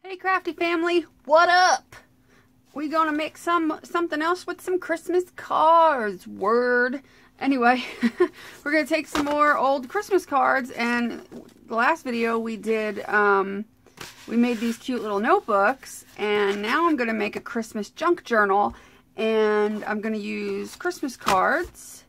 Hey crafty family, what up? We gonna make something else with some Christmas cards. Word. Anyway, we're gonna take some more old Christmas cards, and the last video we did, we made these cute little notebooks, and now I'm gonna make a Christmas junk journal, and I'm gonna use Christmas cards,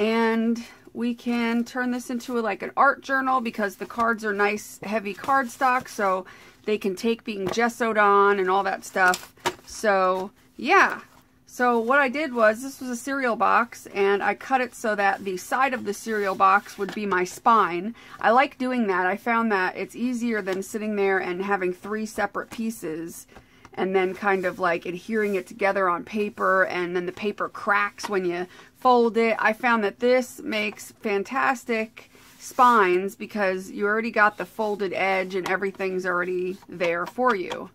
and we can turn this into like an art journal because the cards are nice heavy cardstock, so they can take being gessoed on and all that stuff. So yeah, so what I did was, this was a cereal box, and I cut it so that the side of the cereal box would be my spine. I like doing that. I found that it's easier than sitting there and having three separate pieces and then kind of like adhering it together on paper, and then the paper cracks when you fold it. I found that this makes fantastic spines because you already got the folded edge and everything's already there for you.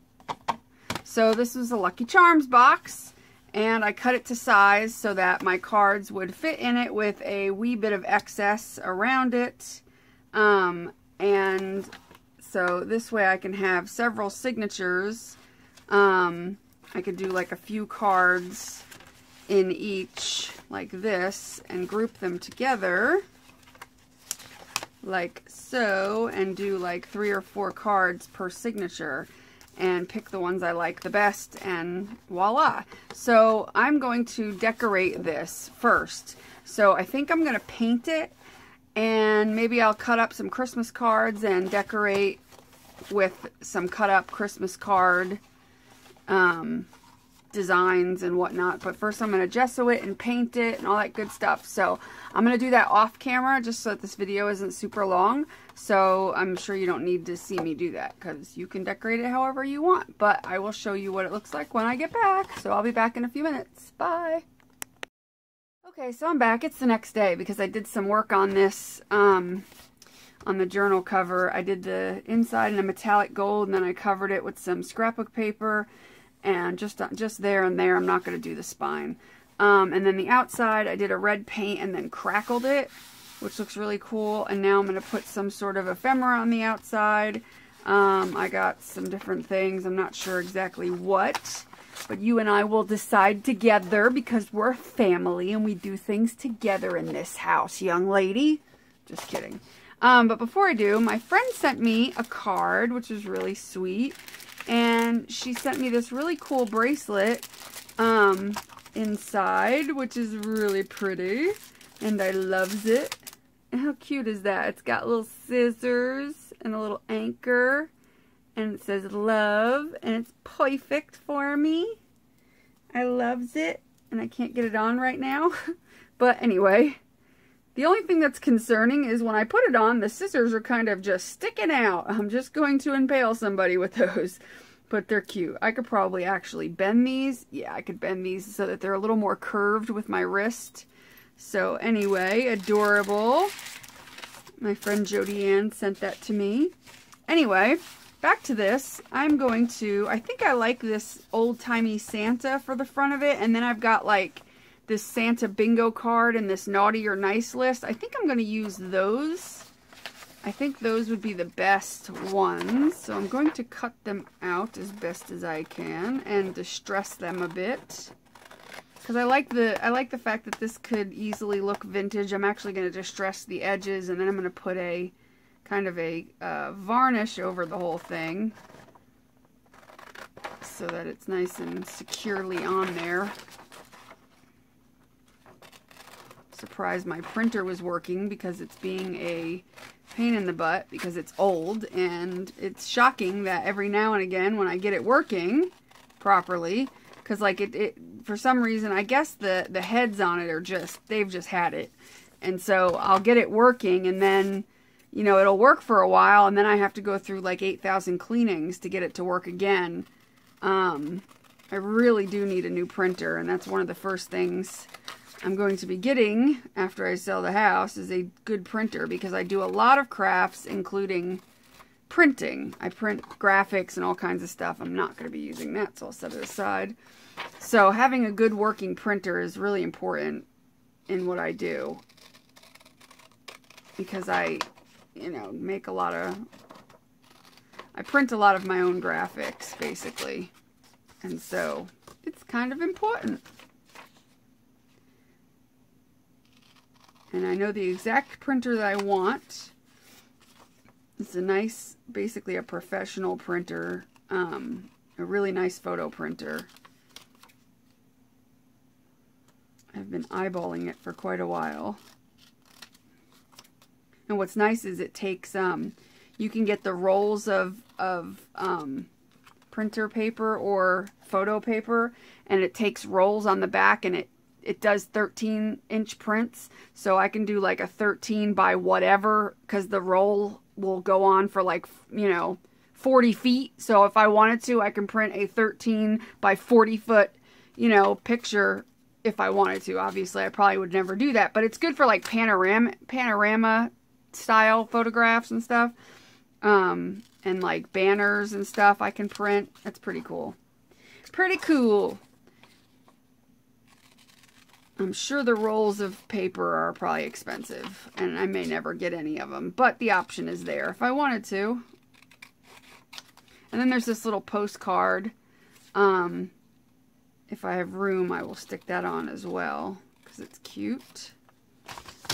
So this was a Lucky Charms box, and I cut it to size so that my cards would fit in it with a wee bit of excess around it. And so this way I can have several signatures. I could do like a few cards in each like this and group them together like so, and do like 3 or 4 cards per signature and pick the ones I like the best, and voila. So I'm going to decorate this first. So I think I'm going to paint it, and maybe I'll cut up some Christmas cards and decorate with some cut up Christmas card designs and whatnot. But first I'm going to gesso it and paint it and all that good stuff. So I'm going to do that off camera just so that this video isn't super long. So I'm sure you don't need to see me do that because you can decorate it however you want. But I will show you what it looks like when I get back. So I'll be back in a few minutes. Bye. Okay, so I'm back. It's the next day because I did some work on this, on the journal cover. I did the inside in a metallic gold, and then I covered it with some scrapbook paper, and just there and there. I'm not going to do the spine. And then the outside, I did a red paint and then crackled it, which looks really cool. And now I'm going to put some sort of ephemera on the outside. I got some different things. I'm not sure exactly what, but you and I will decide together because we're a family and we do things together in this house, young lady. Just kidding. But before I do, my friend sent me a card, which is really sweet. And she sent me this really cool bracelet inside, which is really pretty. And I loves it. And how cute is that? It's got little scissors and a little anchor. And it says love. And it's perfect for me. I loves it. And I can't get it on right now. But anyway, the only thing that's concerning is when I put it on, the scissors are kind of just sticking out. I'm just going to impale somebody with those. But they're cute. I could probably actually bend these. Yeah, I could bend these so that they're a little more curved with my wrist. So anyway, adorable. My friend Jody Ann sent that to me. Anyway, back to this. I'm going to, I think I like this old-timey Santa for the front of it. And then I've got like this Santa bingo card and this naughty or nice list. I think I'm going to use those. I think those would be the best ones. So I'm going to cut them out as best as I can and distress them a bit. Because I like the fact that this could easily look vintage. I'm actually going to distress the edges, and then I'm going to put a kind of a varnish over the whole thing so that it's nice and securely on there. Surprised my printer was working because it's being a pain in the butt because it's old, and it's shocking that every now and again when I get it working properly, because like it for some reason, I guess the heads on it are they've just had it, and so I'll get it working, and then you know it'll work for a while, and then I have to go through like 8,000 cleanings to get it to work again. I really do need a new printer, and that's one of the first things I'm going to be getting after I sell the house is a good printer, because I do a lot of crafts, including printing. I print graphics and all kinds of stuff. I'm not going to be using that, so I'll set it aside. So having a good working printer is really important in what I do, because I, you know, make a lot of I print a lot of my own graphics, basically. And so, it's kind of important. And I know the exact printer that I want. It's a nice, basically a professional printer. A really nice photo printer. I've been eyeballing it for quite a while. And what's nice is it takes, you can get the rolls of printer paper or photo paper, and it takes rolls on the back, and it does 13-inch prints. So I can do like a 13 by whatever, because the roll will go on for like, you know, 40 feet. So if I wanted to, I can print a 13 by 40 foot, you know, picture if I wanted to. Obviously, I probably would never do that, but it's good for like panorama style photographs and stuff. And like banners and stuff I can print. That's pretty cool. Pretty cool. I'm sure the rolls of paper are probably expensive, and I may never get any of them, but the option is there if I wanted to. And then there's this little postcard. If I have room, I will stick that on as well, because it's cute.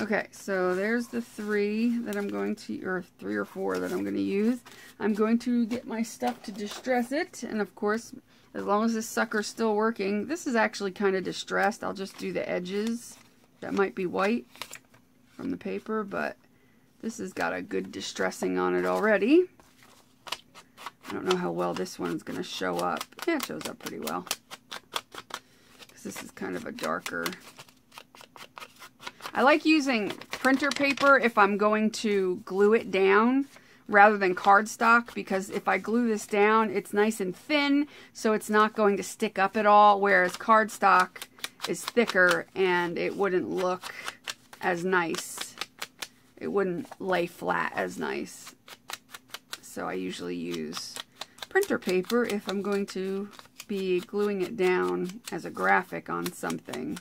Okay, so there's the 3 that I'm going to, or 3 or 4 that I'm going to use. I'm going to get my stuff to distress it, and of course, as long as this sucker's still working. This is actually kind of distressed. I'll just do the edges. That might be white from the paper, but this has got a good distressing on it already. I don't know how well this one's going to show up. Yeah, it shows up pretty well. Because this is kind of a darker. I like using printer paper if I'm going to glue it down rather than cardstock, because if I glue this down, it's nice and thin, so it's not going to stick up at all, whereas cardstock is thicker and it wouldn't look as nice. It wouldn't lay flat as nice. So I usually use printer paper if I'm going to be gluing it down as a graphic on something.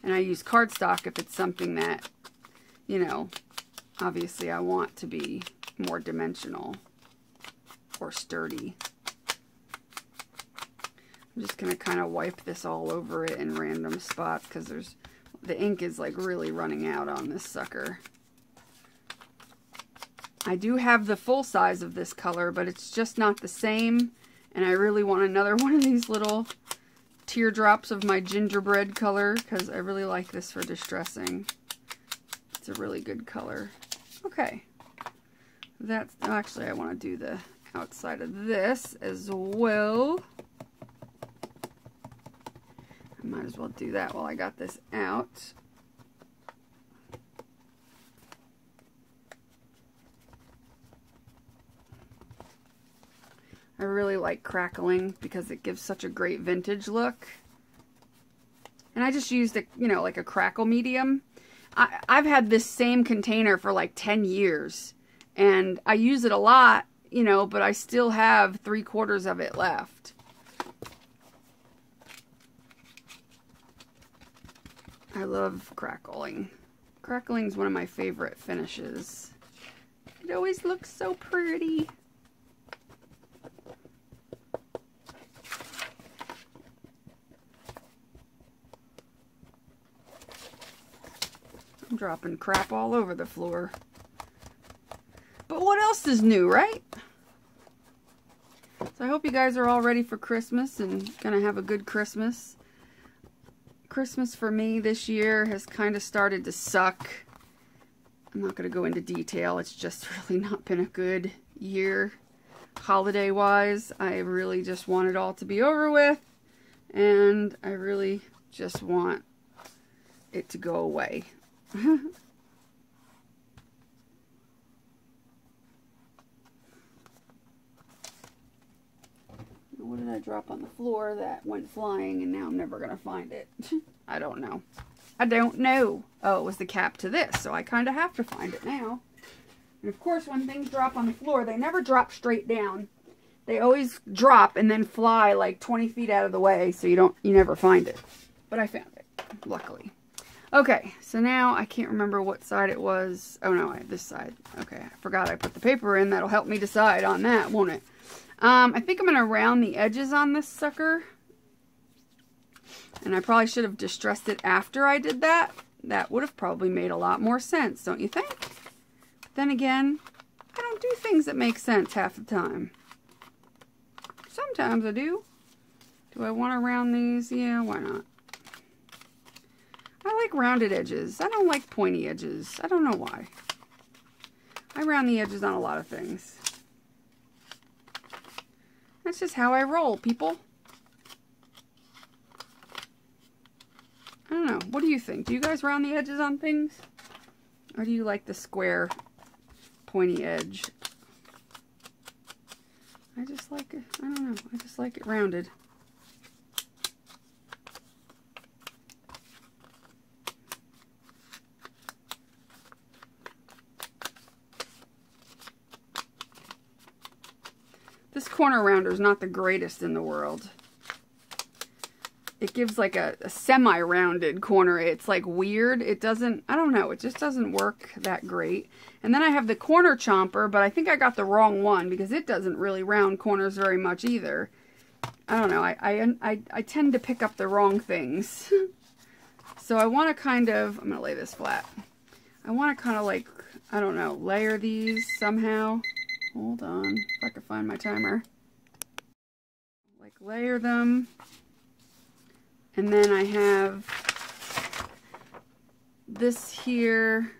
And I use cardstock if it's something that, you know, obviously I want to be more dimensional or sturdy. I'm just going to kind of wipe this all over it in random spots, because the ink is like really running out on this sucker. I do have the full size of this color, but it's just not the same. And I really want another one of these little teardrops of my gingerbread color, because I really like this for distressing. It's a really good color. Okay. That's, actually I want to do the outside of this as well. I might as well do that while I got this out. I really like crackling because it gives such a great vintage look. And I just used, you know, like a crackle medium. I've had this same container for like 10 years. And I use it a lot, you know, but I still have 3/4 of it left. I love crackling. Crackling is one of my favorite finishes. It always looks so pretty. I'm dropping crap all over the floor. But what else is new, right? So I hope you guys are all ready for Christmas and gonna have a good Christmas. Christmas for me this year has kind of started to suck. I'm not gonna go into detail. It's just really not been a good year holiday-wise. I really just want it all to be over with. And I really just want it to go away. What did I drop on the floor that went flying and now I'm never going to find it? I don't know. I don't know. Oh, it was the cap to this, so I kind of have to find it now. And of course, when things drop on the floor, they never drop straight down. They always drop and then fly like 20 feet out of the way, so you never find it. But I found it, luckily. Okay, so now I can't remember what side it was. Oh no, this side. Okay, I forgot I put the paper in. That'll help me decide on that, won't it? I think I'm going to round the edges on this sucker. And I probably should have distressed it after I did that. That would have probably made a lot more sense, don't you think? But then again, I don't do things that make sense half the time. Sometimes I do. Do I want to round these? Yeah, why not? I like rounded edges. I don't like pointy edges. I don't know why. I round the edges on a lot of things. That's just how I roll, people. I don't know. What do you think? Do you guys round the edges on things? Or do you like the square, pointy edge? I just like it. I don't know. I just like it rounded. This corner rounder is not the greatest in the world. It gives like a semi-rounded corner. It's like weird. It doesn't, I don't know, it just doesn't work that great. And then I have the corner chomper, but I think I got the wrong one because it doesn't really round corners very much either. I don't know, I tend to pick up the wrong things. So I want to kind of, I'm going to lay this flat. I want to kind of like, I don't know, layer these somehow. Hold on, if I can find my timer. Like layer them. And then I have this here.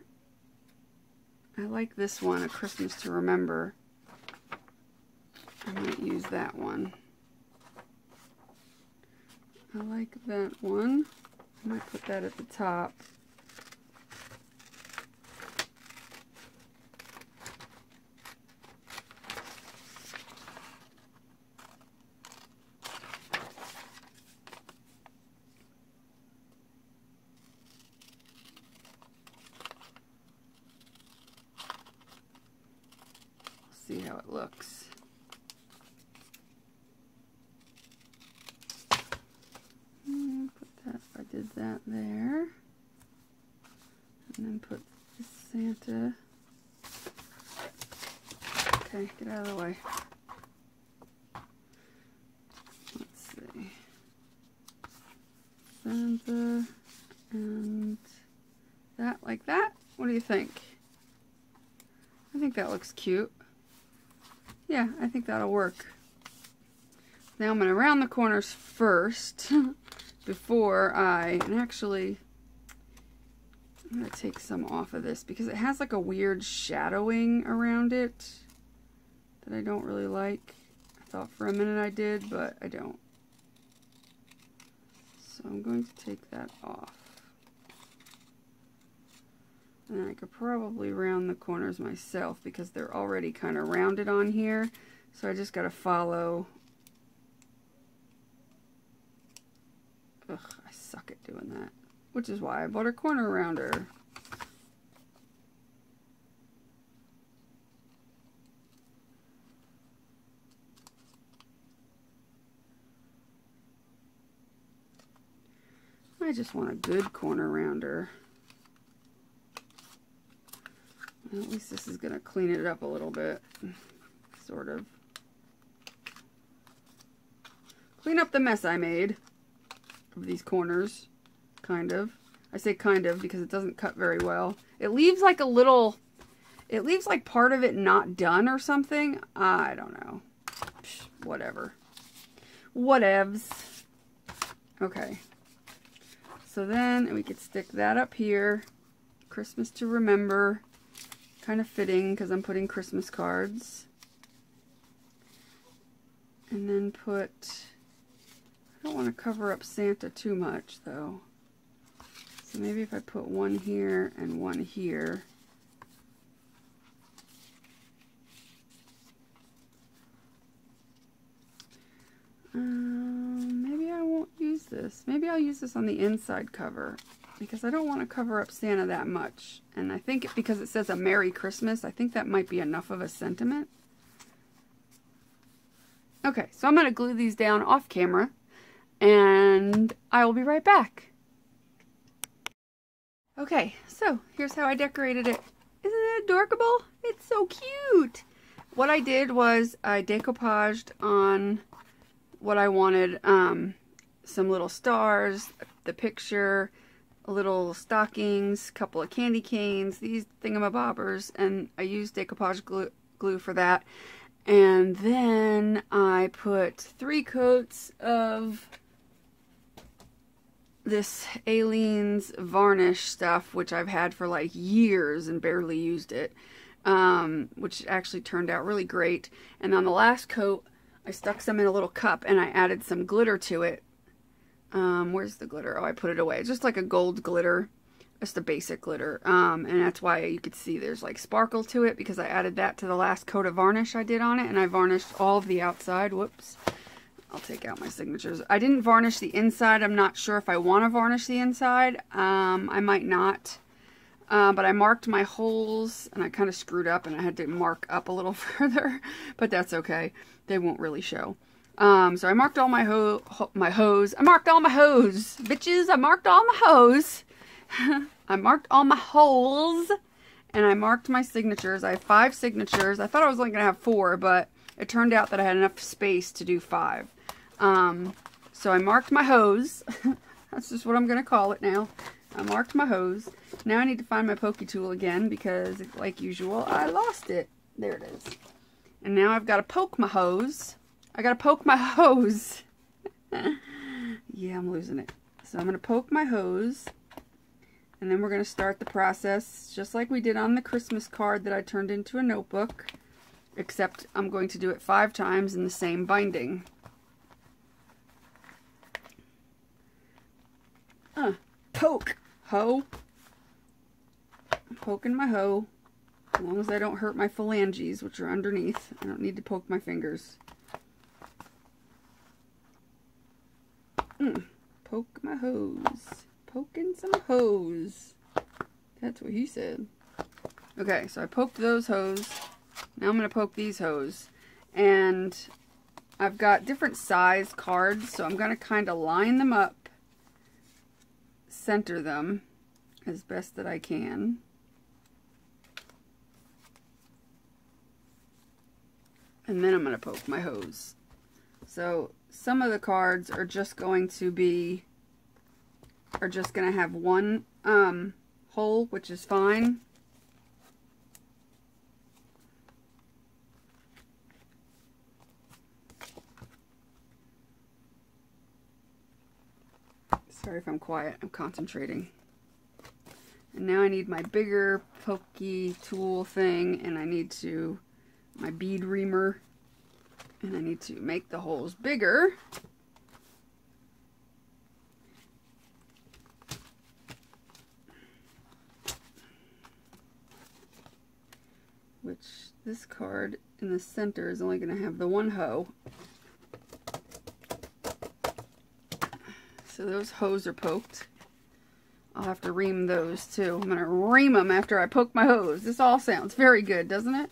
I like this one, A Christmas to Remember. I might use that one. I like that one. I might put that at the top. See how it looks. Put that, I did that there. And then put the Santa. Okay, get out of the way. Let's see. Santa and that like that. What do you think? I think that looks cute. Yeah, I think that'll work. Now I'm going to round the corners first before and actually, I'm going to take some off of this because it has like a weird shadowing around it that I don't really like. I thought for a minute I did, but I don't. So I'm going to take that off. And I could probably round the corners myself because they're already kind of rounded on here. So I just got to follow. Ugh, I suck at doing that. Which is why I bought a corner rounder. I just want a good corner rounder. Well, at least this is going to clean it up a little bit. Sort of. Clean up the mess I made of these corners. Kind of. I say kind of because it doesn't cut very well. It leaves like a little... It leaves like part of it not done or something. I don't know. Psh, whatever. Whatevs. Okay. So then we could stick that up here. Christmas to Remember. Kind of fitting because I'm putting Christmas cards. And then put, I don't want to cover up Santa too much though. So maybe if I put one here and one here. Maybe I won't use this. Maybe I'll use this on the inside cover. Because I don't want to cover up Santa that much. And I think because it says a Merry Christmas, I think that might be enough of a sentiment. Okay, so I'm going to glue these down off camera. And I will be right back. Okay, so here's how I decorated it. Isn't it adorable? It's so cute. What I did was I decoupaged on what I wanted, some little stars, the picture, little stockings, couple of candy canes, these thingamabobbers, and I used decoupage glue for that. And then I put 3 coats of this Aleene's varnish stuff, which I've had for like years and barely used it, which actually turned out really great. And on the last coat, I stuck some in a little cup and I added some glitter to it. Where's the glitter? Oh, I put it away. It's just like a gold glitter, just a basic glitter. And that's why you could see there's like sparkle to it, because I added that to the last coat of varnish I did on it, and I varnished all of the outside. Whoops. I'll take out my signatures. I didn't varnish the inside. I'm not sure if I want to varnish the inside. I might not. But I marked my holes, and I kind of screwed up, and I had to mark up a little further. But that's okay. They won't really show. So I marked all my hose. I marked all my hose, bitches. I marked all my hose. I marked all my holes. And I marked my signatures. I have 5 signatures. I thought I was only going to have 4, but it turned out that I had enough space to do 5. So I marked my hose. That's just what I'm going to call it now. I marked my hose. Now I need to find my pokey tool again, because, like usual, I lost it. There it is. And now I've got to poke my hose. I got to poke my hose. Yeah, I'm losing it. So I'm going to poke my hose. And then we're going to start the process just like we did on the Christmas card that I turned into a notebook. Except I'm going to do it 5 times in the same binding. Poke. Hoe. I'm poking my hoe. As long as I don't hurt my phalanges, which are underneath. I don't need to poke my fingers. Poke my hose. Poking some hose. That's what he said. Okay, so I poked those hose. Now I'm going to poke these hose. And I've got different size cards, so I'm going to kind of line them up, center them as best that I can. And then I'm going to poke my hose. So some of the cards are just going to have one hole, which is fine. Sorry if I'm quiet, I'm concentrating. And now I need my bigger pokey tool thing, and I need my bead reamer, and I need to make the holes bigger. Which this card in the center is only going to have the one hoe. So those hoes are poked. I'll have to ream those too. I'm going to ream them after I poke my hose. This all sounds very good, doesn't it?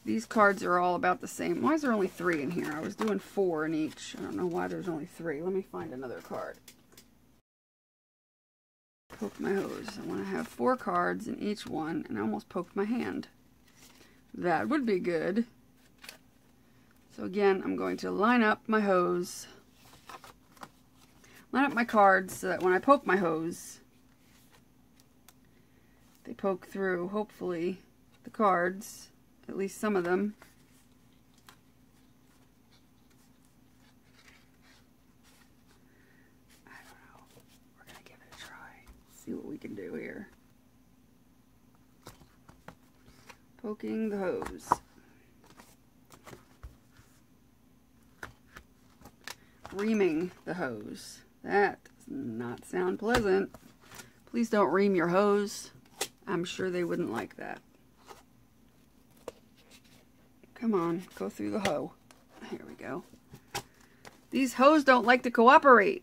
These cards are all about the same. Why is there only 3 in here? I was doing 4 in each. I don't know why there's only 3. Let me find another card. Poke my hose. I want to have 4 cards in each one, and I almost poked my hand. That would be good. So again, I'm going to line up my hose. Line up my cards so that when I poke my hose, they poke through, hopefully, the cards. At least some of them. I don't know. We're going to give it a try. See what we can do here. Poking the hose. Reaming the hose. That does not sound pleasant. Please don't ream your hose. I'm sure they wouldn't like that. Come on, go through the hoe. Here we go. These hoes don't like to cooperate.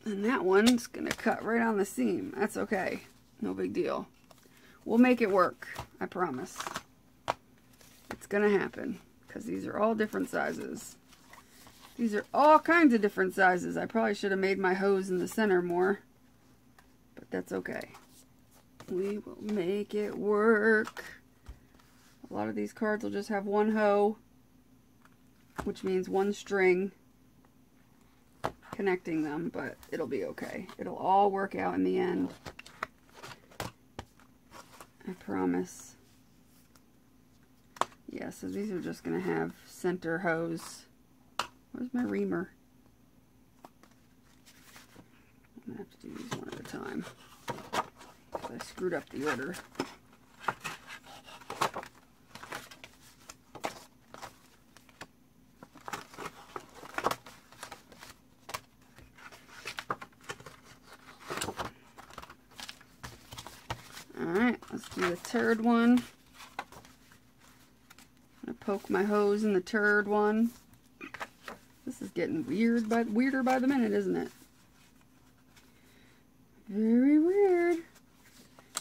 And that one's going to cut right on the seam. That's okay. No big deal. We'll make it work. I promise. It's going to happen. Because these are all different sizes. These are all kinds of different sizes. I probably should have made my hose in the center more. that's okay. We will make it work. A lot of these cards will just have one hoe, which means one string connecting them, but it'll be okay. It'll all work out in the end. I promise. Yeah, so these are just going to have center hose. Where's my reamer? I'm going to have to do these one at a time. I screwed up the order. Alright, let's do the turd one. I'm going to poke my hose in the turd one. This is getting weirder by the minute, isn't it? Very weird.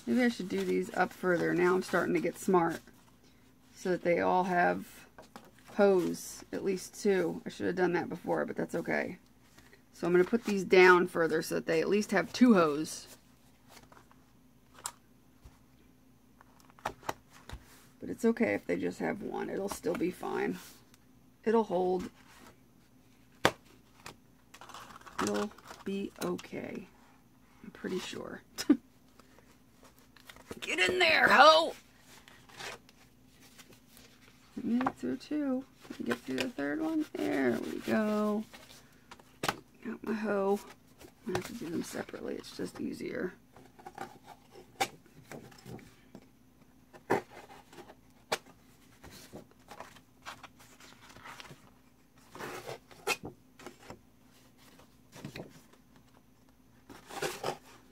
Maybe I should do these up further. Now I'm starting to get smart. So that they all have hose, at least two. I should have done that before, but that's okay. So I'm going to put these down further so that they at least have two hose. But it's okay if they just have one. It'll still be fine. It'll hold. It'll be okay. I'm pretty sure. Get in there, hoe! I made it through two. Can I get through the third one? There we go. Got my hoe. I have to do them separately. It's just easier.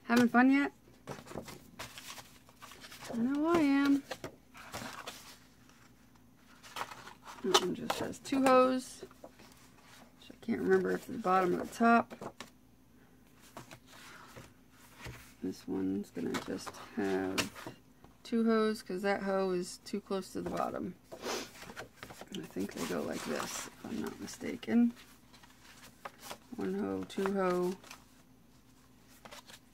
Having fun yet? I know I am. That one just has two hose, which I can't remember if it's the bottom or the top. This one's gonna just have two hose because that hoe is too close to the bottom. I think they go like this, if I'm not mistaken. One hoe, two hoe,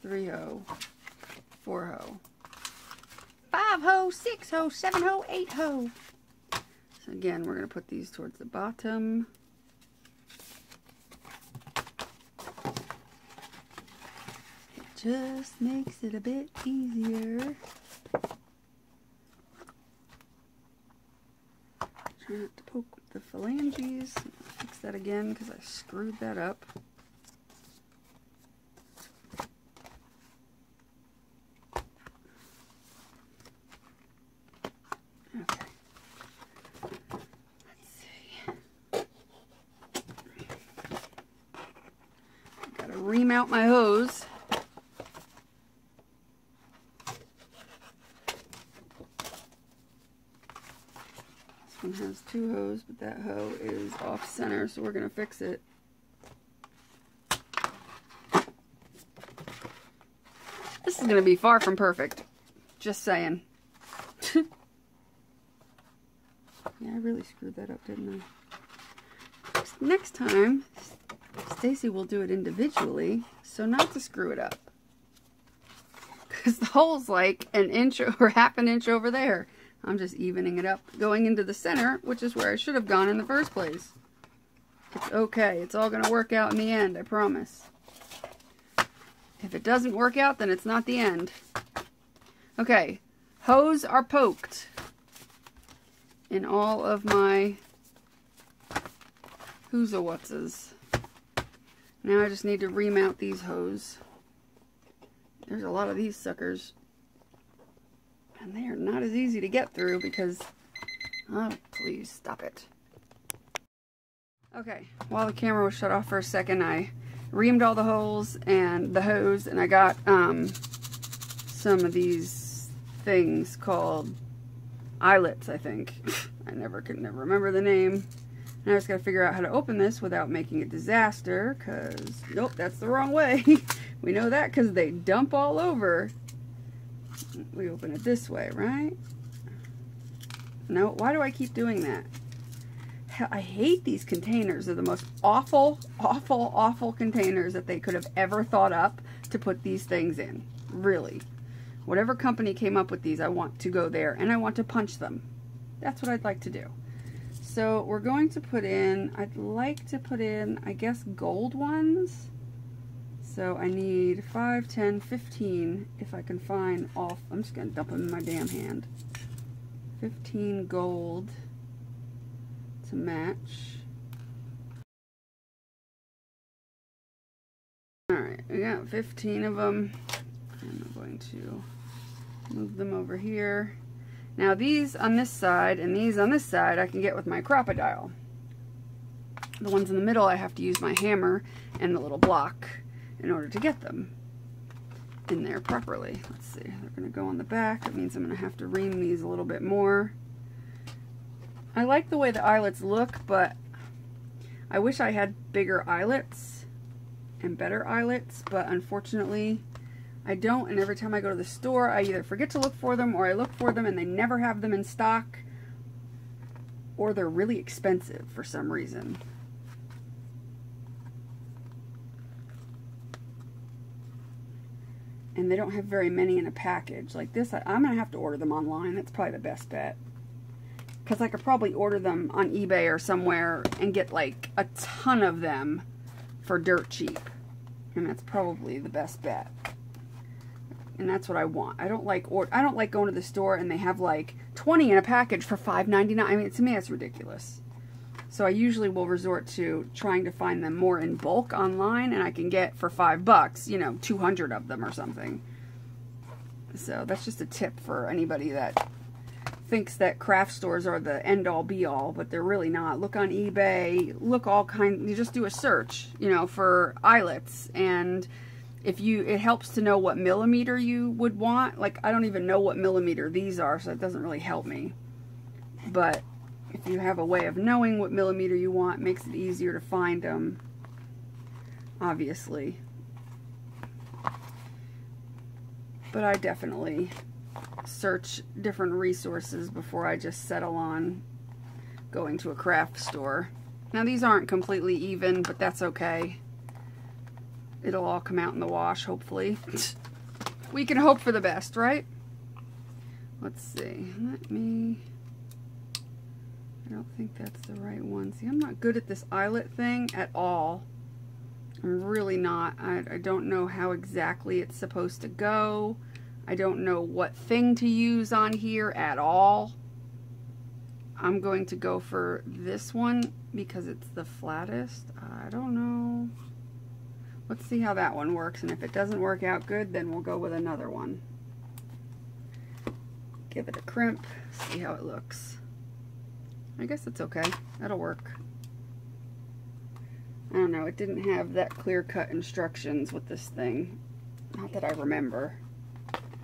three hoe, four hoe, five hoe, six hoe, seven hoe, eight hoe. So again, we're going to put these towards the bottom. It just makes it a bit easier. Try not to poke the phalanges. Fix that again because I screwed that up. Remount my hose. This one has two hose, but that hoe is off center, so we're going to fix it. This is going to be far from perfect. Just saying. Yeah, I really screwed that up, didn't I? Next time, Stacy will do it individually, so not to screw it up. Because the hole's like an inch or half an inch over there. I'm just evening it up, going into the center, which is where I should have gone in the first place. It's okay. It's all going to work out in the end, I promise. If it doesn't work out, then it's not the end. Okay, hose are poked in all of my who's-a-whatses. Now I just need to remount these hose. There's a lot of these suckers. And they are not as easy to get through because... Oh, please, stop it. Okay, while the camera was shut off for a second, I reamed all the holes and the hose, and I got some of these things called eyelets, I think. I could never remember the name. And I just gotta figure out how to open this without making a disaster, because, nope, that's the wrong way. We know that because they dump all over. We open it this way, right? No, why do I keep doing that? Hell, I hate these containers. They're the most awful, awful, awful containers that they could have ever thought up to put these things in. really. Whatever company came up with these, I want to go there, and I want to punch them. That's what I'd like to do. So we're going to put in, I'd like to put in, I guess, gold ones. So I need 5, 10, 15, if I can find all, I'm just going to dump them in my damn hand. 15 gold to match. Alright, we got 15 of them. I'm going to move them over here. Now these on this side and these on this side I can get with my Crop-A-Dile. The ones in the middle I have to use my hammer and the little block in order to get them in there properly. Let's see, they're going to go on the back. That means I'm going to have to ream these a little bit more. I like the way the eyelets look, but I wish I had bigger eyelets and better eyelets, but unfortunately I don't, and every time I go to the store, I either forget to look for them, or I look for them and they never have them in stock, or they're really expensive for some reason. And they don't have very many in a package. Like this, I'm going to have to order them online. That's probably the best bet. Because I could probably order them on eBay or somewhere and get like a ton of them for dirt cheap. And that's probably the best bet. And that's what I want. I don't like going to the store and they have like 20 in a package for $5.99. I mean, to me that's ridiculous. So I usually will resort to trying to find them more in bulk online, and I can get for $5, you know, 200 of them or something. So that's just a tip for anybody that thinks that craft stores are the end all be all, but they're really not. Look on eBay, look you just do a search, you know, for eyelets, and it helps to know what millimeter you would want. Like, I don't even know what millimeter these are, so it doesn't really help me. But if you have a way of knowing what millimeter you want, it makes it easier to find them, obviously. But I definitely search different resources before I just settle on going to a craft store. Now, these aren't completely even, but that's okay. It'll all come out in the wash, hopefully. We can hope for the best, right? Let's see. I don't think that's the right one. See, I'm not good at this eyelet thing at all. I'm really not. I don't know how exactly it's supposed to go. I don't know what thing to use on here at all. I'm going to go for this one because it's the flattest. I don't know. Let's see how that one works, and if it doesn't work out good, then we'll go with another one. Give it a crimp, see how it looks. I guess it's okay. That'll work. I don't know, it didn't have that clear-cut instructions with this thing. Not that I remember.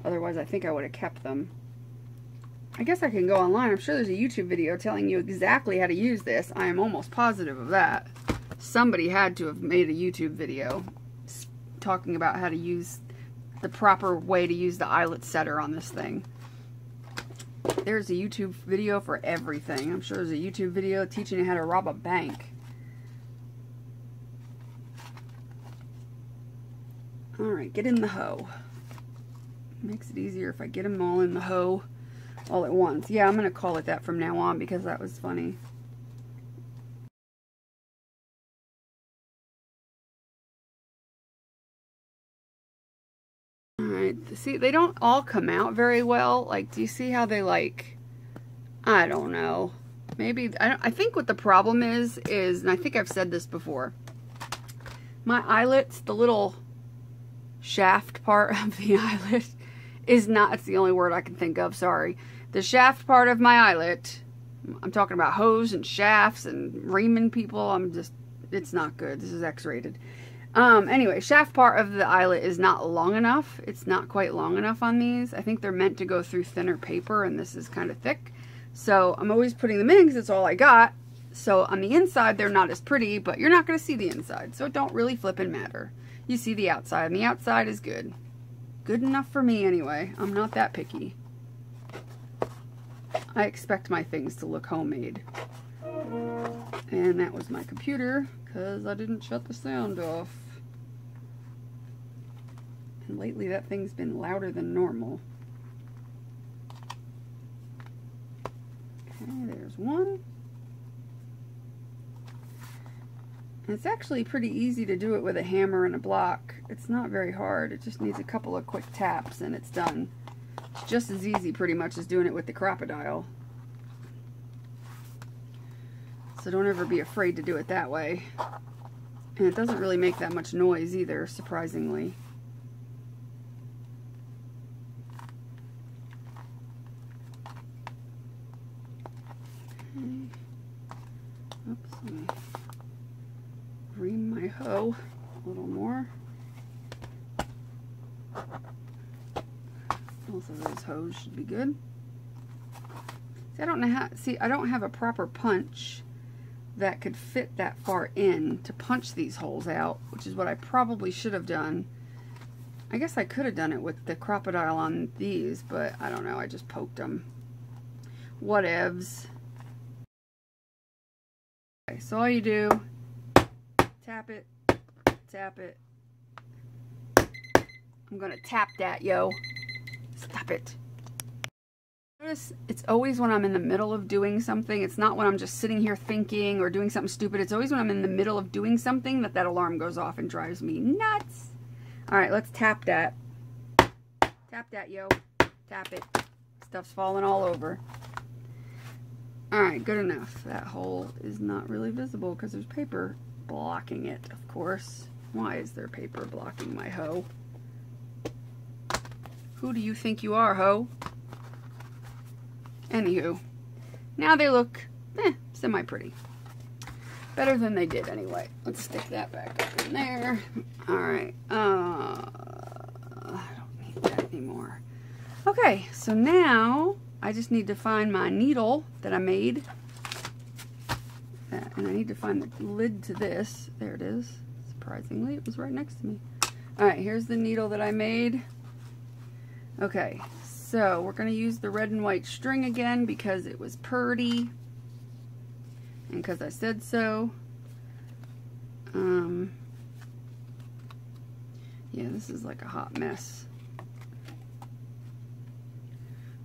Otherwise, I think I would have kept them. I guess I can go online. I'm sure there's a YouTube video telling you exactly how to use this. I am almost positive of that. Somebody had to have made a YouTube video talking about how to use the proper way to use the eyelet setter on this thing. There's a YouTube video for everything. I'm sure there's a YouTube video teaching you how to rob a bank. Alright, get in the hoe. Makes it easier if I get them all in the hoe all at once. Yeah, I'm going to call it that from now on because that was funny. Alright, see, they don't all come out very well. Like, do you see how they, like, I don't know. Maybe, I think what the problem is, and I think I've said this before, my eyelets, the little shaft part of the eyelet is not, it's the only word I can think of, sorry. The shaft part of my eyelet, I'm talking about hose and shafts and reaming people, it's not good. This is X-rated. Anyway, shaft part of the eyelet is not long enough. It's not quite long enough on these. I think they're meant to go through thinner paper, and this is kind of thick. So I'm always putting them in because it's all I got. So on the inside, they're not as pretty, but you're not going to see the inside. So it don't really flippin' matter. You see the outside, and the outside is good. Good enough for me anyway. I'm not that picky. I expect my things to look homemade. And that was my computer because I didn't shut the sound off. And lately that thing's been louder than normal. Okay, there's one. And it's actually pretty easy to do it with a hammer and a block. It's not very hard. It just needs a couple of quick taps and it's done. It's just as easy pretty much as doing it with the Crop-A-Dile. So don't ever be afraid to do it that way. And it doesn't really make that much noise either, surprisingly. Okay. Oops, let me ream my hoe a little more. Both of those hoes should be good. See, I don't know how, see, I don't have a proper punch that could fit that far in to punch these holes out, which is what I probably should have done. I guess I could have done it with the Crop-A-Dile on these, but I don't know, I just poked them. Whatevs. Okay, so all you do, tap it, tap it. I'm gonna tap that, yo. Stop it. Notice it's always when I'm in the middle of doing something. It's not when I'm just sitting here thinking or doing something stupid. It's always when I'm in the middle of doing something that that alarm goes off and drives me nuts. All right, let's tap that. Tap that, yo. Tap it. Stuff's falling all over. All right, good enough. That hole is not really visible because there's paper blocking it, of course. Why is there paper blocking my hoe? Who do you think you are, hoe? Anywho, now they look semi-pretty. Better than they did anyway. Let's stick that back up in there. Alright, I don't need that anymore. Okay, so now I just need to find my needle that I made. And I need to find the lid to this. There it is. Surprisingly, it was right next to me. Alright, here's the needle that I made. Okay, so we're going to use the red and white string again because it was purty. And because I said so. Yeah, this is like a hot mess.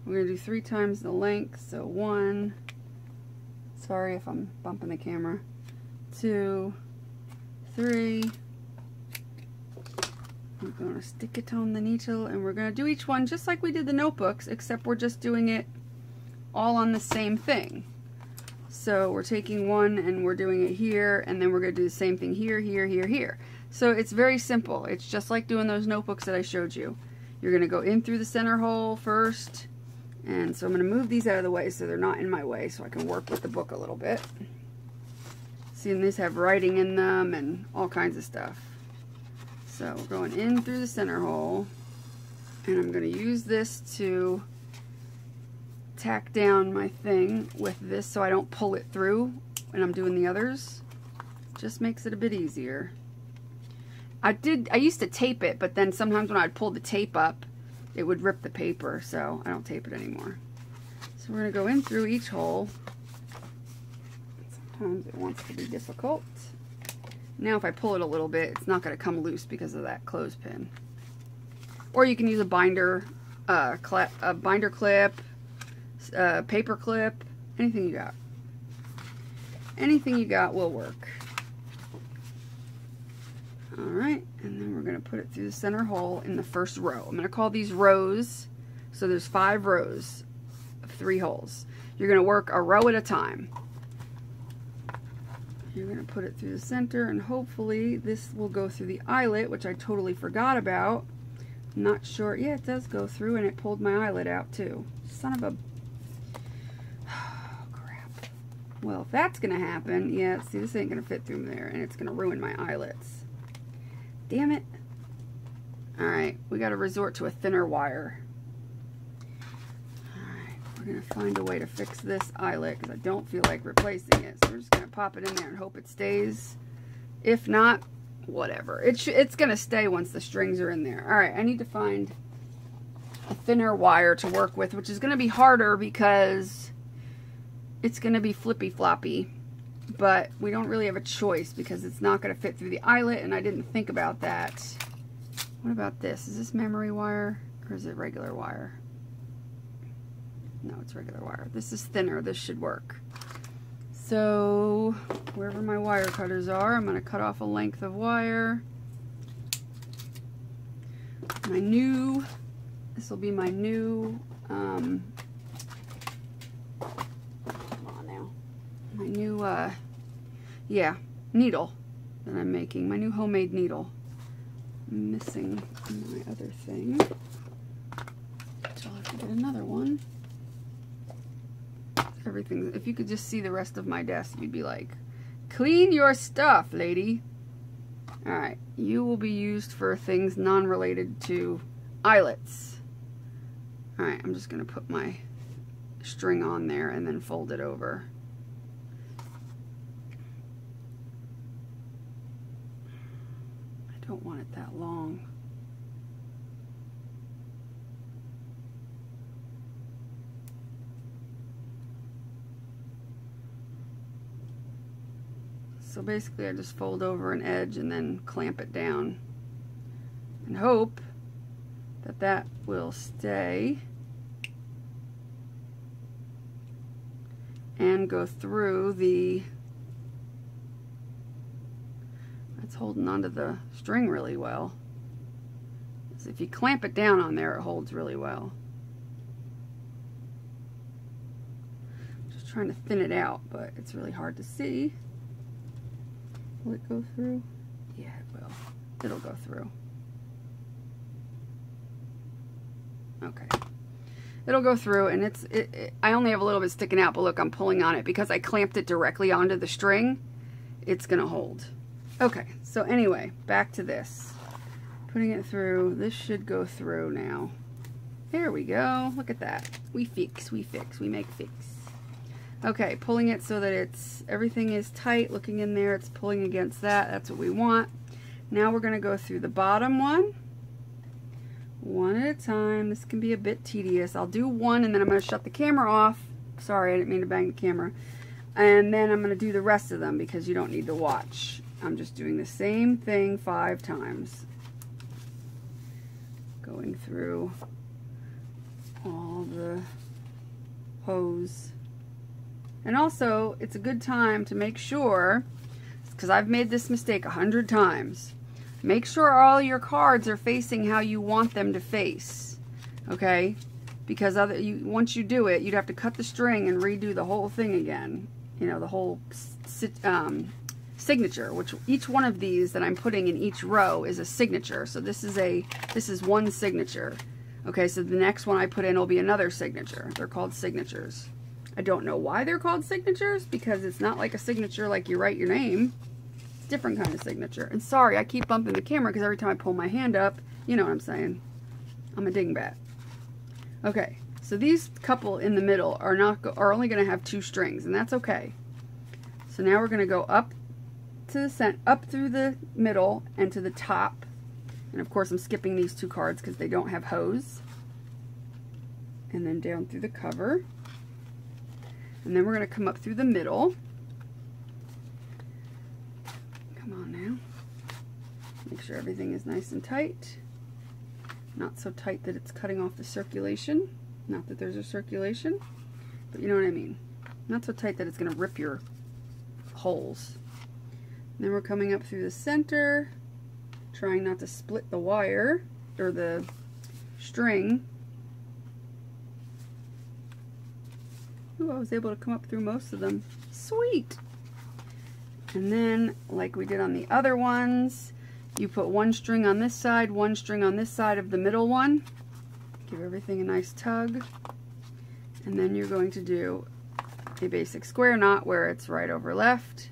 We're going to do 3 times the length. So 1, sorry if I'm bumping the camera, 2, 3. We're going to stick it on the needle and we're going to do each one just like we did the notebooks, except we're just doing it all on the same thing. So we're taking one and we're doing it here, and then we're going to do the same thing here, here, here, here. So it's very simple. It's just like doing those notebooks that I showed you. You're going to go in through the center hole first, and so I'm going to move these out of the way so they're not in my way so I can work with the book a little bit. See, and these have writing in them and all kinds of stuff. So we're going in through the center hole, and I'm going to use this to tack down my thing with this so I don't pull it through when I'm doing the others. Just makes it a bit easier. I used to tape it, but then sometimes when I'd pull the tape up, it would rip the paper, so I don't tape it anymore. So we're going to go in through each hole. Sometimes it wants to be difficult. Now if I pull it a little bit, it's not going to come loose because of that clothespin. Or you can use a binder, clip, paper clip, anything you got. Anything you got will work. Alright, and then we're going to put it through the center hole in the first row. I'm going to call these rows. So there's 5 rows of 3 holes. You're going to work a row at a time. You're going to put it through the center, and hopefully this will go through the eyelet, which I totally forgot about. I'm not sure. Yeah, it does go through, and it pulled my eyelet out too. Son of a... Oh, crap. Well, if that's going to happen, yeah, see, this ain't going to fit through there, and it's going to ruin my eyelets. Damn it. Alright, we got to resort to a thinner wire. Alright, we're going to find a way to fix this eyelet because I don't feel like replacing it. So we're just going to pop it in there and hope it stays. If not, whatever. It's going to stay once the strings are in there. Alright, I need to find a thinner wire to work with, which is going to be harder because it's going to be flippy floppy. But we don't really have a choice because it's not going to fit through the eyelet, and I didn't think about that. What about this? Is this memory wire or is it regular wire? No, it's regular wire. This is thinner. This should work. So wherever my wire cutters are, I'm going to cut off a length of wire. This will be my new, come on now, my new, yeah, needle that I'm making, my new homemade needle. I'm missing my other thing, so I'll have to get another one. Everything, if you could just see the rest of my desk, you'd be like, clean your stuff, lady. Alright, you will be used for things non-related to eyelets. Alright, I'm just going to put my string on there and then fold it over. I don't want it that long. So basically I just fold over an edge and then clamp it down and hope that that will stay and go through the, it's holding onto the string really well. So if you clamp it down on there, it holds really well. Just trying to thin it out, but it's really hard to see. Will it go through? Yeah, it will. It'll go through. Okay. It'll go through, and I only have a little bit sticking out, but look, I'm pulling on it because I clamped it directly onto the string. It's gonna hold. Okay, so anyway, back to this. Putting it through. This should go through now. There we go. Look at that. We fix, we make fix. Okay, pulling it so that everything is tight, looking in there, it's pulling against that. That's what we want. Now we're going to go through the bottom one at a time. This can be a bit tedious. I'll do one and then I'm going to shut the camera off. Sorry, I didn't mean to bang the camera. And then I'm going to do the rest of them because you don't need to watch. I'm just doing the same thing 5 times. Going through all the hose. And also, it's a good time to make sure, because I've made this mistake 100 times, make sure all your cards are facing how you want them to face, okay? Because once you do it, you'd have to cut the string and redo the whole thing again. You know, the whole signature, which each one of these that I'm putting in each row is a signature. So this is one signature. Okay, so the next one I put in will be another signature. They're called signatures. I don't know why they're called signatures, because it's not like a signature like you write your name. It's a different kind of signature. And sorry, I keep bumping the camera because every time I pull my hand up, you know what I'm saying. I'm a dingbat. Okay, so these couple in the middle are only going to have 2 strings, and that's okay. So now we're going to go up to the up through the middle and to the top. And of course I'm skipping these 2 cards because they don't have hose. And then down through the cover. And then we're going to come up through the middle. Come on now. Make sure everything is nice and tight. Not so tight that it's cutting off the circulation. Not that there's a circulation, but you know what I mean. Not so tight that it's going to rip your holes. And then we're coming up through the center, trying not to split the wire or the string. Ooh, I was able to come up through most of them. Sweet! And then, like we did on the other ones, you put 1 string on this side, 1 string on this side of the middle one. Give everything a nice tug. And then you're going to do a basic square knot where it's right over left.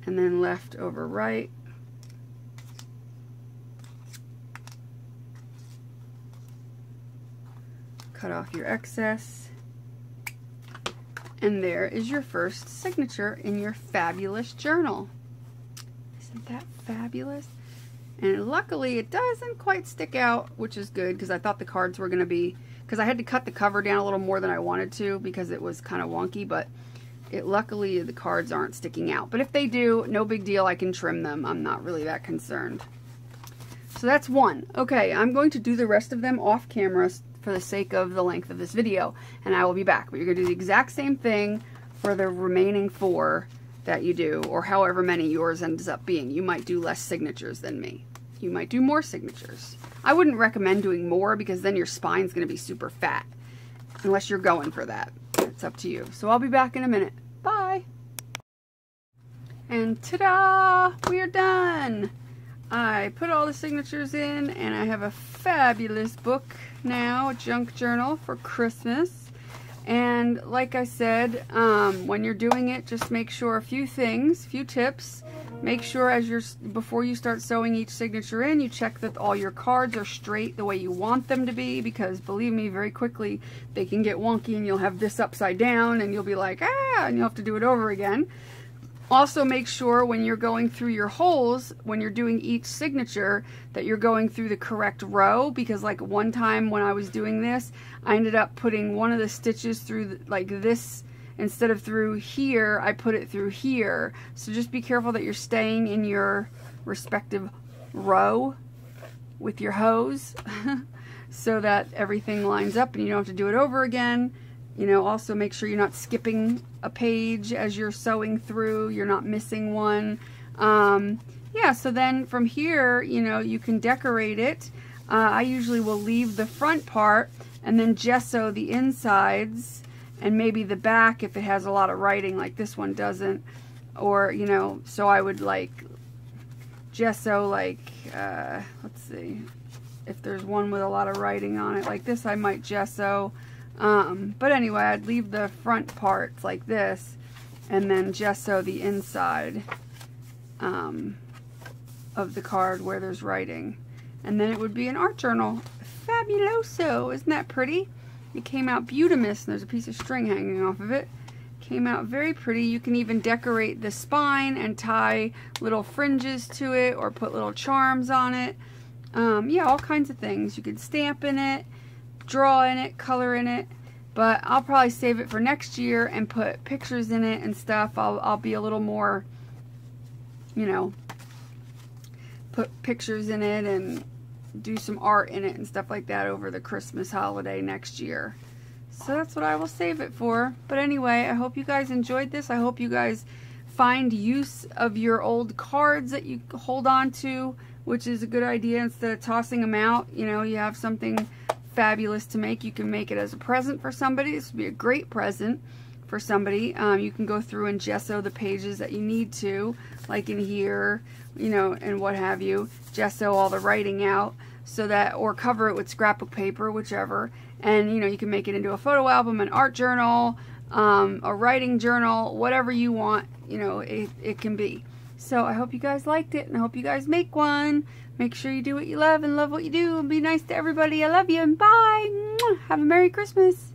And then left over right. Cut off your excess. And there is your first signature in your fabulous journal. Isn't that fabulous? And luckily it doesn't quite stick out, which is good, because I thought the cards were going to be, because I had to cut the cover down a little more than I wanted to because it was kind of wonky, but luckily the cards aren't sticking out. But if they do, no big deal, I can trim them. I'm not really that concerned. So that's one. Okay, I'm going to do the rest of them off camera for the sake of the length of this video, and I will be back. But you're going to do the exact same thing for the remaining 4 that you do, or however many yours ends up being. You might do less signatures than me. You might do more signatures. I wouldn't recommend doing more because then your spine's going to be super fat, unless you're going for that. It's up to you. So I'll be back in a minute. Bye. And ta-da! We are done. I put all the signatures in, and I have a fabulous book now, a junk journal for Christmas. And like I said, when you're doing it, just make sure a few things, few tips. Make sure before you start sewing each signature in, you check that all your cards are straight the way you want them to be, because believe me, very quickly they can get wonky and you'll have this upside down and you'll be like, ah, and you'll have to do it over again. Also make sure when you're going through your holes, when you're doing each signature, that you're going through the correct row, because like one time when I was doing this, I ended up putting one of the stitches through like this. Instead of through here, I put it through here. So just be careful that you're staying in your respective row with your hose so that everything lines up and you don't have to do it over again. You know, also make sure you're not skipping a page as you're sewing through, you're not missing one. Yeah, so then from here, you know, you can decorate it. I usually will leave the front part and then gesso the insides and maybe the back if it has a lot of writing like this one doesn't. Or, you know, so I would like gesso like, let's see, if there's one with a lot of writing on it like this, I might gesso. But anyway, I'd leave the front parts like this and then gesso the inside of the card where there's writing. And then it would be an art journal. Fabuloso! Isn't that pretty? It came out beautimous, and there's a piece of string hanging off of it. Came out very pretty. You can even decorate the spine and tie little fringes to it or put little charms on it. Yeah, all kinds of things. You could stamp in it, draw in it, color in it, but I'll probably save it for next year and put pictures in it and stuff. I'll be a little more, you know, put pictures in it and do some art in it and stuff like that over the Christmas holiday next year. So that's what I will save it for. But anyway, I hope you guys enjoyed this. I hope you guys find use of your old cards that you hold on to, which is a good idea. Instead of tossing them out, you know, you have something fabulous to make. You can make it as a present for somebody. This would be a great present for somebody. You can go through and gesso the pages that you need to, like in here, you know, and what have you. Gesso all the writing out so that, or cover it with scrapbook paper, whichever. And, you know, you can make it into a photo album, an art journal, a writing journal, whatever you want, you know, it can be. So I hope you guys liked it, and I hope you guys make one. Make sure you do what you love and love what you do, and be nice to everybody. I love you, and bye. Have a Merry Christmas.